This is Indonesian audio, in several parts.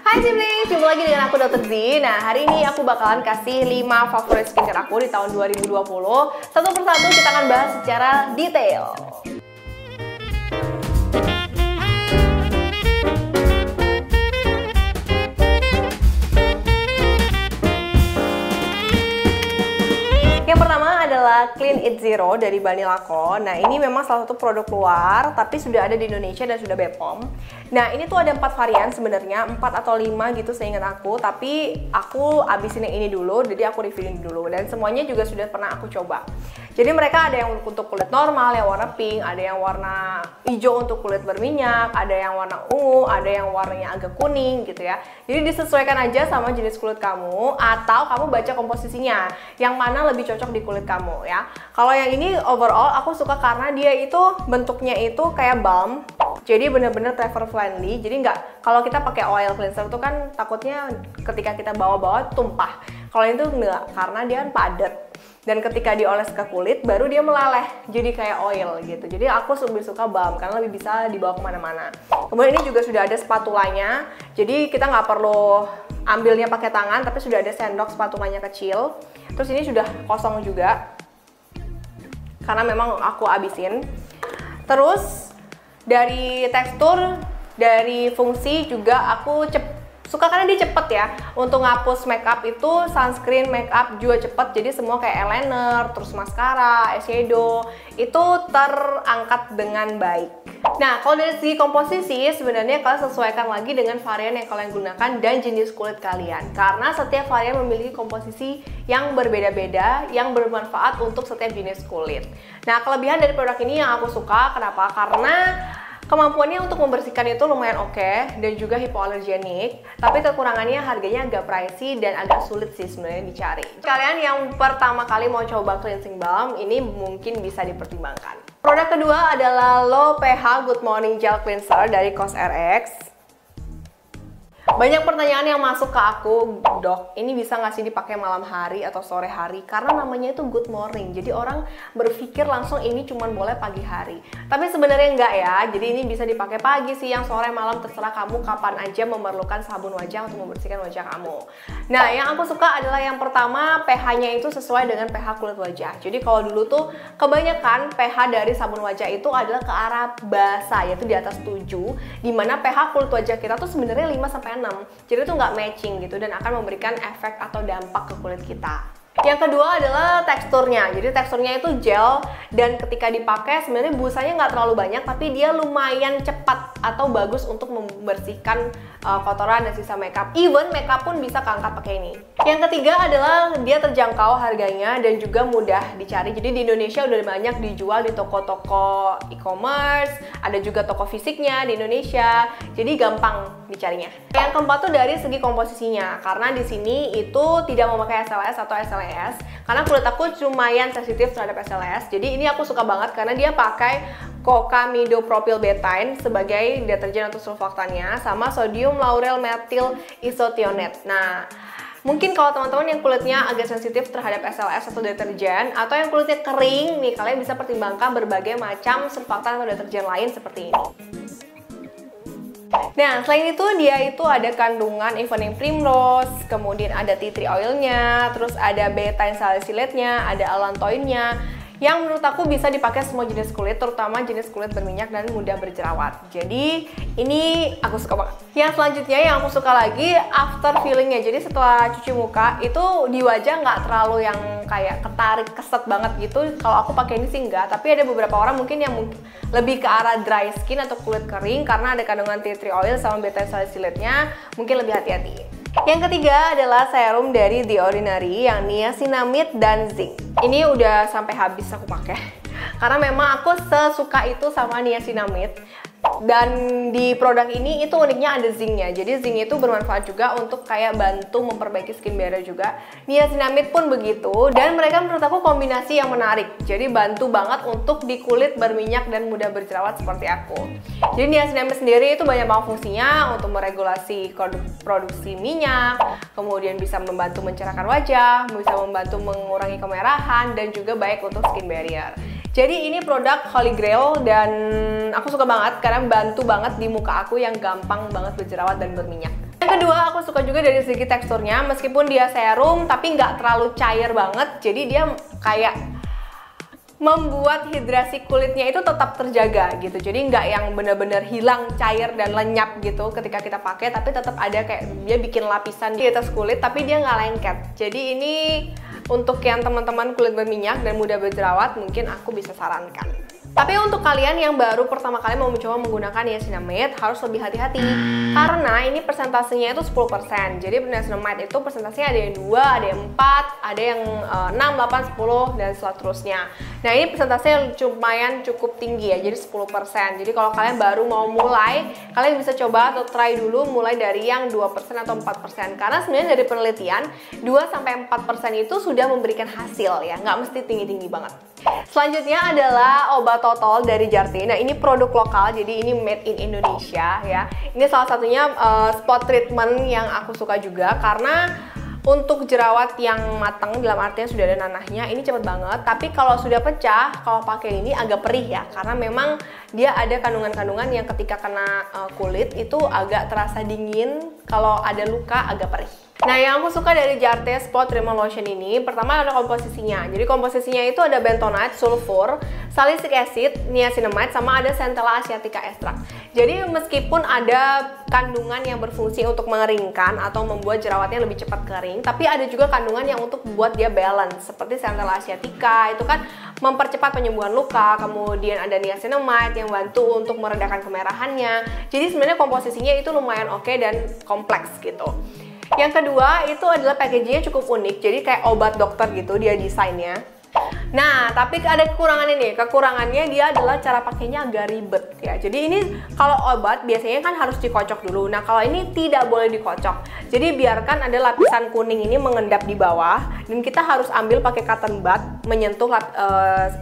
Hai siblings, jumpa lagi dengan aku Dr. Z. Nah, hari ini aku bakalan kasih 5 favorit skincare aku di tahun 2020. Satu persatu kita akan bahas secara detail. Yang pertama adalah Clean It Zero dari Banilako. Nah, ini memang salah satu produk luar, tapi sudah ada di Indonesia dan sudah BPOM. Nah, ini tuh ada 4 varian sebenarnya, 4 atau 5 gitu seingat aku. Tapi aku abisin yang ini dulu, jadi aku reviewin dulu. Dan semuanya juga sudah pernah aku coba. Jadi mereka ada yang untuk kulit normal, yang warna pink, ada yang warna hijau untuk kulit berminyak, ada yang warna ungu, ada yang warnanya agak kuning gitu ya. Jadi disesuaikan aja sama jenis kulit kamu, atau kamu baca komposisinya, yang mana lebih cocok di kulit kamu ya. Kalau yang ini overall aku suka karena dia itu bentuknya itu kayak balm. Jadi bener-bener travel friendly. Jadi nggak, kalau kita pakai oil cleanser tuh kan takutnya ketika kita bawa-bawa tumpah. Kalau itu enggak, karena dia kan padat. Dan ketika dioles ke kulit, baru dia meleleh, jadi kayak oil gitu. Jadi aku lebih suka balm, karena lebih bisa dibawa kemana-mana. Kemudian ini juga sudah ada spatulanya, jadi kita nggak perlu ambilnya pakai tangan, tapi sudah ada sendok spatulanya kecil. Terus ini sudah kosong juga, karena memang aku abisin. Terus dari tekstur, dari fungsi juga aku suka karena dia cepet ya. Untuk ngapus makeup itu, sunscreen, makeup juga cepet. Jadi semua kayak eyeliner, terus mascara, eyeshadow itu terangkat dengan baik. Nah, kalau dari segi komposisi sebenarnya kalian sesuaikan lagi dengan varian yang kalian gunakan dan jenis kulit kalian. Karena setiap varian memiliki komposisi yang berbeda-beda, yang bermanfaat untuk setiap jenis kulit. Nah, kelebihan dari produk ini yang aku suka, kenapa? Karena kemampuannya untuk membersihkan itu lumayan oke dan juga hipoalergenik, tapi kekurangannya harganya agak pricey dan agak sulit sih sebenarnya dicari. Kalian yang pertama kali mau coba cleansing balm, ini mungkin bisa dipertimbangkan. Produk kedua adalah Low pH Good Morning Gel Cleanser dari COSRX. Banyak pertanyaan yang masuk ke aku, dok, ini bisa nggak sih dipakai malam hari atau sore hari? Karena namanya itu good morning, jadi orang berpikir langsung ini cuma boleh pagi hari. Tapi sebenarnya enggak ya, jadi ini bisa dipakai pagi, siang, sore, malam, terserah kamu kapan aja memerlukan sabun wajah untuk membersihkan wajah kamu. Nah, yang aku suka adalah yang pertama, pH-nya itu sesuai dengan pH kulit wajah. Jadi kalau dulu tuh kebanyakan pH dari sabun wajah itu adalah ke arah basa, yaitu di atas 7, dimana pH kulit wajah kita tuh sebenarnya 5-6. Jadi itu nggak matching gitu dan akan memberikan efek atau dampak ke kulit kita. Yang kedua adalah teksturnya. Jadi teksturnya itu gel dan ketika dipakai sebenarnya busanya nggak terlalu banyak, tapi dia lumayan cepat atau bagus untuk membersihkan kotoran dan sisa makeup. Even makeup pun bisa keangkat pakai ini. Yang ketiga adalah dia terjangkau harganya dan juga mudah dicari. Jadi di Indonesia udah banyak dijual di toko-toko e-commerce, ada juga toko fisiknya di Indonesia. Jadi gampang dicarinya. Yang keempat tuh dari segi komposisinya, karena di sini itu tidak memakai SLS atau SLS. Karena kulit aku lumayan sensitif terhadap SLS. Jadi ini aku suka banget karena dia pakai Cocamidopropylbetaine sebagai deterjen atau surfaktannya, sama sodium lauryl methyl isethionate. Nah, mungkin kalau teman-teman yang kulitnya agak sensitif terhadap SLS atau deterjen, atau yang kulitnya kering nih, kalian bisa pertimbangkan berbagai macam surfaktan atau deterjen lain seperti ini. Nah, selain itu dia itu ada kandungan evening primrose, kemudian ada tea tree oilnya, terus ada betaine salicylate-nya, ada allantoin-nya, yang menurut aku bisa dipakai semua jenis kulit, terutama jenis kulit berminyak dan mudah berjerawat. Jadi ini aku suka banget. Yang selanjutnya yang aku suka lagi, after feelingnya. Jadi setelah cuci muka itu di wajah nggak terlalu yang kayak ketarik keset banget gitu. Kalau aku pakai ini sih enggak, tapi ada beberapa orang mungkin yang lebih ke arah dry skin atau kulit kering karena ada kandungan tea tree oil sama betaine salicylate-nya, mungkin lebih hati-hati. Yang ketiga adalah serum dari The Ordinary yang niacinamide dan zinc. Ini udah sampai habis aku pakai karena memang aku sesuka itu sama niacinamide. Dan di produk ini itu uniknya ada zincnya. Jadi zinc itu bermanfaat juga untuk kayak bantu memperbaiki skin barrier juga. Niacinamide pun begitu. Dan mereka menurut aku kombinasi yang menarik. Jadi bantu banget untuk di kulit berminyak dan mudah berjerawat seperti aku. Jadi niacinamide sendiri itu banyak banget fungsinya untuk meregulasi produksi minyak, kemudian bisa membantu mencerahkan wajah, bisa membantu mengurangi kemerahan, dan juga baik untuk skin barrier. Jadi ini produk Holy Grail dan aku suka banget karena bantu banget di muka aku yang gampang banget berjerawat dan berminyak. Yang kedua, aku suka juga dari segi teksturnya, meskipun dia serum tapi nggak terlalu cair banget, jadi dia kayak membuat hidrasi kulitnya itu tetap terjaga gitu. Jadi nggak yang bener-bener hilang cair dan lenyap gitu ketika kita pakai, tapi tetap ada kayak dia bikin lapisan di atas kulit tapi dia nggak lengket. Jadi ini untuk yang teman-teman kulit berminyak dan mudah berjerawat mungkin aku bisa sarankan. Tapi untuk kalian yang baru pertama kali mau mencoba menggunakan niacinamide harus lebih hati-hati karena ini persentasenya itu 10%. Jadi niacinamide itu persentasenya ada yang 2, ada yang 4, ada yang 6, 8, 10 dan seterusnya. Nah, ini persentasenya lumayan cukup tinggi ya, jadi 10%. Jadi kalau kalian baru mau mulai, kalian bisa coba atau try dulu mulai dari yang 2% atau 4%. Karena sebenarnya dari penelitian 2-4% itu sudah memberikan hasil ya, nggak mesti tinggi-tinggi banget. Selanjutnya adalah obat Totol dari Jarte. Nah, ini produk lokal, jadi ini made in Indonesia ya. Ini salah satunya spot treatment yang aku suka juga karena untuk jerawat yang matang, dalam artinya sudah ada nanahnya, ini cepet banget. Tapi kalau sudah pecah, kalau pakai ini agak perih ya, karena memang dia ada kandungan-kandungan yang ketika kena kulit itu agak terasa dingin, kalau ada luka agak perih. Nah, yang aku suka dari Jarte Spot Treatment Lotion ini, pertama ada komposisinya. Jadi komposisinya itu ada bentonite, sulfur, salicylic acid, niacinamide, sama ada Centella asiatica extract. Jadi meskipun ada kandungan yang berfungsi untuk mengeringkan atau membuat jerawatnya lebih cepat kering, tapi ada juga kandungan yang untuk buat dia balance, seperti Centella asiatica itu kan mempercepat penyembuhan luka, kemudian ada niacinamide yang bantu untuk meredakan kemerahannya. Jadi sebenarnya komposisinya itu lumayan oke dan kompleks gitu. Yang kedua itu adalah packagingnya cukup unik, jadi kayak obat dokter gitu dia desainnya. Nah, tapi ada kekurangannya nih. Kekurangannya dia adalah cara pakainya agak ribet ya. Jadi ini kalau obat biasanya kan harus dikocok dulu. Nah, kalau ini tidak boleh dikocok. Jadi biarkan ada lapisan kuning ini mengendap di bawah dan kita harus ambil pakai cotton bud menyentuh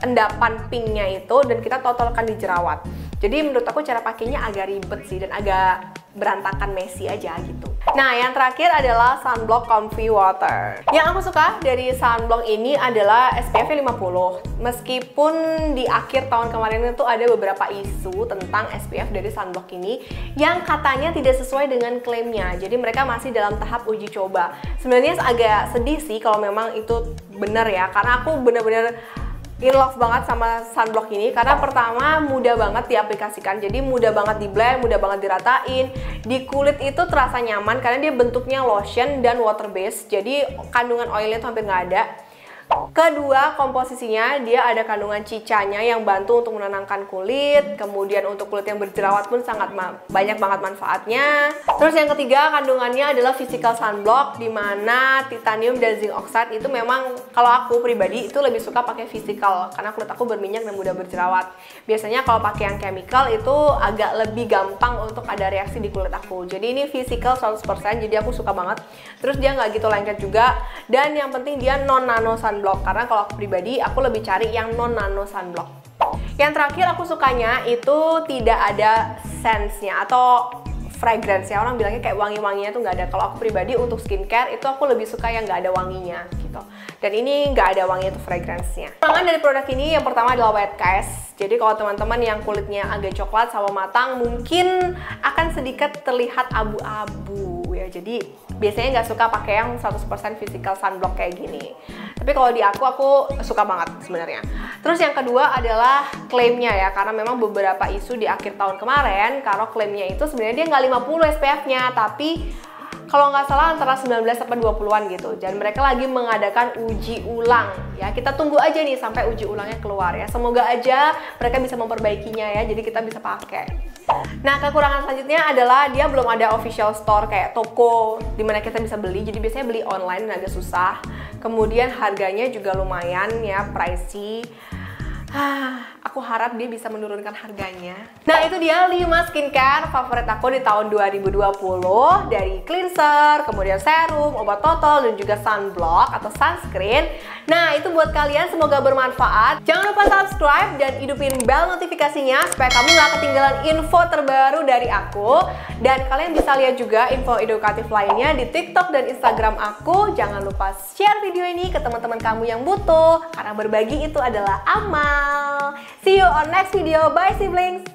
endapan pinknya itu dan kita totolkan di jerawat. Jadi menurut aku cara pakainya agak ribet sih dan agak berantakan, messy aja gitu. Nah, yang terakhir adalah Sunblock Comfy Water. Yang aku suka dari Sunblock ini adalah SPF 50. Meskipun di akhir tahun kemarin itu ada beberapa isu tentang SPF dari Sunblock ini yang katanya tidak sesuai dengan klaimnya. Jadi mereka masih dalam tahap uji coba. Sebenarnya agak sedih sih kalau memang itu benar ya, karena aku benar-benar in love banget sama sunblock ini karena pertama mudah banget diaplikasikan, jadi mudah banget di blend, mudah banget diratain di kulit, itu terasa nyaman karena dia bentuknya lotion dan water base, jadi kandungan oilnya tuh hampir nggak ada. Kedua, komposisinya dia ada kandungan cicanya yang bantu untuk menenangkan kulit, kemudian untuk kulit yang berjerawat pun sangat banyak banget manfaatnya. Terus yang ketiga, kandungannya adalah physical sunblock, dimana titanium dan zinc oxide itu memang kalau aku pribadi itu lebih suka pakai physical karena kulit aku berminyak dan mudah berjerawat. Biasanya kalau pakai yang chemical itu agak lebih gampang untuk ada reaksi di kulit aku. Jadi ini physical 100%, jadi aku suka banget. Terus dia nggak gitu lengket juga, dan yang penting dia non nano sunblock karena kalau aku pribadi aku lebih cari yang non nano sunblock. Yang terakhir aku sukanya itu tidak ada scents-nya atau fragrance ya, orang bilangnya kayak wangi-wanginya tuh nggak ada. Kalau aku pribadi untuk skincare itu aku lebih suka yang nggak ada wanginya gitu, dan ini nggak ada wangi itu fragrance-nya. Kekurangan dari produk ini yang pertama adalah wet cast. Jadi kalau teman-teman yang kulitnya agak coklat sama matang mungkin akan sedikit terlihat abu-abu ya, jadi biasanya nggak suka pakai yang 100% physical sunblock kayak gini. Tapi kalau di aku suka banget sebenarnya. Terus yang kedua adalah klaimnya ya, karena memang beberapa isu di akhir tahun kemarin kalau klaimnya itu sebenarnya dia nggak 50 SPF-nya, tapi kalau nggak salah antara 19 sampai 20-an gitu. Dan mereka lagi mengadakan uji ulang ya. Kita tunggu aja nih sampai uji ulangnya keluar ya. Semoga aja mereka bisa memperbaikinya ya, jadi kita bisa pakai. Nah, kekurangan selanjutnya adalah dia belum ada official store kayak toko dimana kita bisa beli. Jadi biasanya beli online dan agak susah. Kemudian harganya juga lumayan ya, pricey. Aku harap dia bisa menurunkan harganya. Nah, itu dia 5 skincare favorit aku di tahun 2020. Dari cleanser, kemudian serum, obat total, dan juga sunblock atau sunscreen. Nah, itu buat kalian, semoga bermanfaat. Jangan lupa subscribe dan hidupin bel notifikasinya supaya kamu gak ketinggalan info terbaru dari aku. Dan kalian bisa lihat juga info edukatif lainnya di TikTok dan Instagram aku. Jangan lupa share video ini ke teman-teman kamu yang butuh, karena berbagi itu adalah amal. See you on next video. Bye siblings!